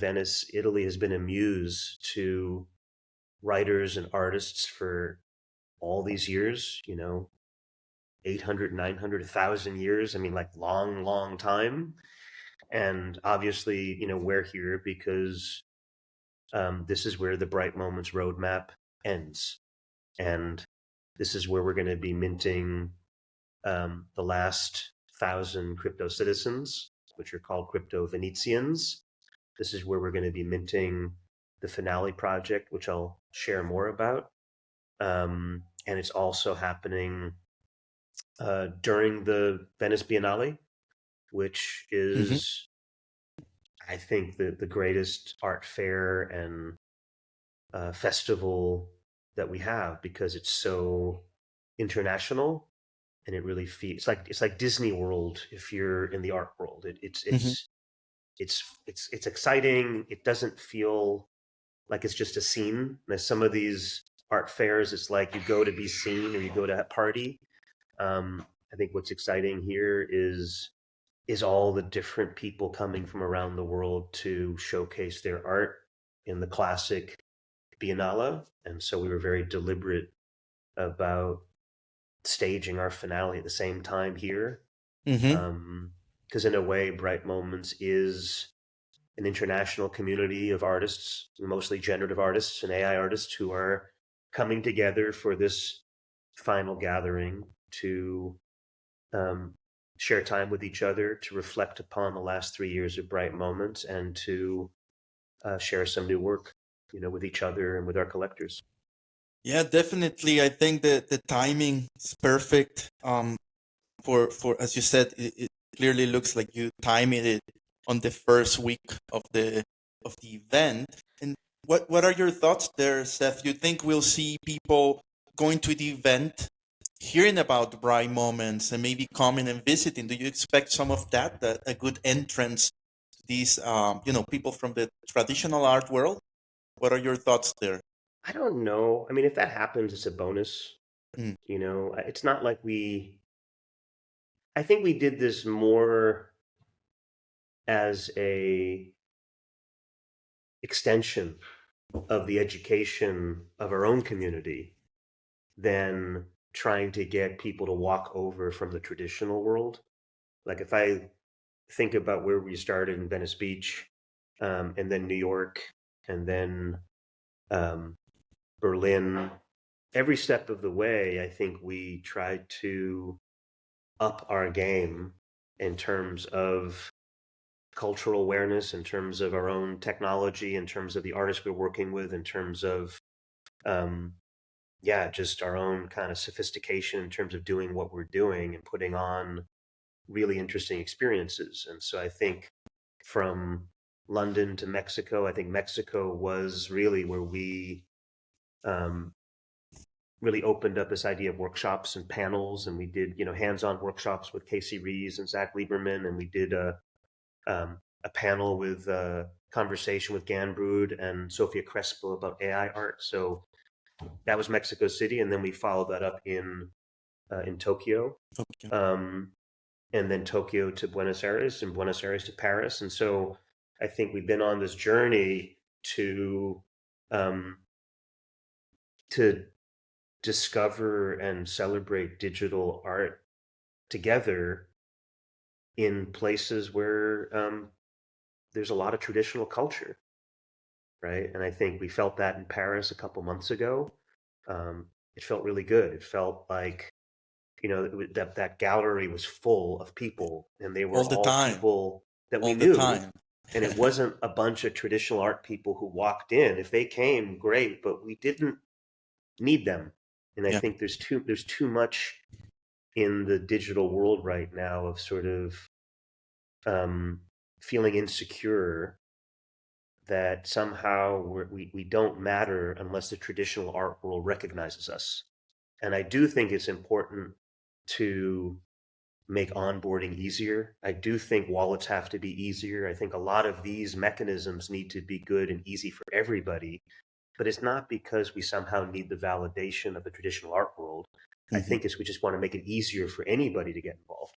Venice, Italy has been a muse to writers and artists for all these years, 800, 900, 1,000 years. I mean, like long, long time. And obviously, we're here because this is where the Bright Moments roadmap ends. And this is where we're going to be minting the last 1,000 crypto citizens, which are called crypto Venetians. This is where we're going to be minting the Finale project, which I'll share more about. And it's also happening during the Venice Biennale, which Hmm. is, I think, the greatest art fair and festival that we have, because it's so international, and it really feels it's like Disney World if you're in the art world. Hmm. It's exciting. It doesn't feel like it's just a scene. There's some of these art fairs, it's like you go to be seen or you go to a party. I think what's exciting here is all the different people coming from around the world to showcase their art in the classic Biennale. And so we were very deliberate about staging our finale at the same time here. Hmm. Because in a way, Bright Moments is an international community of artists, mostly generative artists and AI artists, who are coming together for this final gathering to um, share time with each other, to reflect upon the last 3 years of Bright Moments, and to share some new work, with each other and with our collectors. Yeah, definitely. I think that the timing is perfect. For as you said, it clearly looks like you timed it on the first week of the event. And what are your thoughts there, Seth? You think we'll see people going to the event, hearing about the bright moments, and maybe coming and visiting? Do you expect some of that, a good entrance to these, people from the traditional art world? What are your thoughts there? I don't know. I mean, if that happens, it's a bonus. Mm. It's not like I think we did this more as a extension of the education of our own community than trying to get people to walk over from the traditional world. Like if I think about where we started in Venice Beach, and then New York, and then um, Berlin, every step of the way, I think we tried to up our game in terms of cultural awareness, in terms of our own technology, in terms of the artists we're working with, in terms of um, just our own kind of sophistication in terms of doing what we're doing and putting on really interesting experiences. And so I think from London to Mexico, I think Mexico was really where we um, really opened up this idea of workshops and panels. And we did, hands-on workshops with Casey Rees and Zach Lieberman. And we did a panel with conversation with Ganbrud and Sofia Crespo about AI art. So that was Mexico City. And then we followed that up in Tokyo. Okay. Um, and then Tokyo to Buenos Aires, and Buenos Aires to Paris. And so I think we've been on this journey to um, to discover and celebrate digital art together in places where there's a lot of traditional culture, right? And I think we felt that in Paris a couple months ago. It felt really good. It felt like that gallery was full of people, and they were All the all time. people that we All the knew. time. And it wasn't a bunch of traditional art people who walked in. If they came, great, but we didn't need them. And I Yeah. think there's too much in the digital world right now of sort of um, feeling insecure that somehow we don't matter unless the traditional art world recognizes us. And I do think it's important to make onboarding easier. I do think wallets have to be easier. I think a lot of these mechanisms need to be good and easy for everybody, but it's not because we somehow need the validation of the traditional art world. I Hmm. think it's we just want to make it easier for anybody to get involved.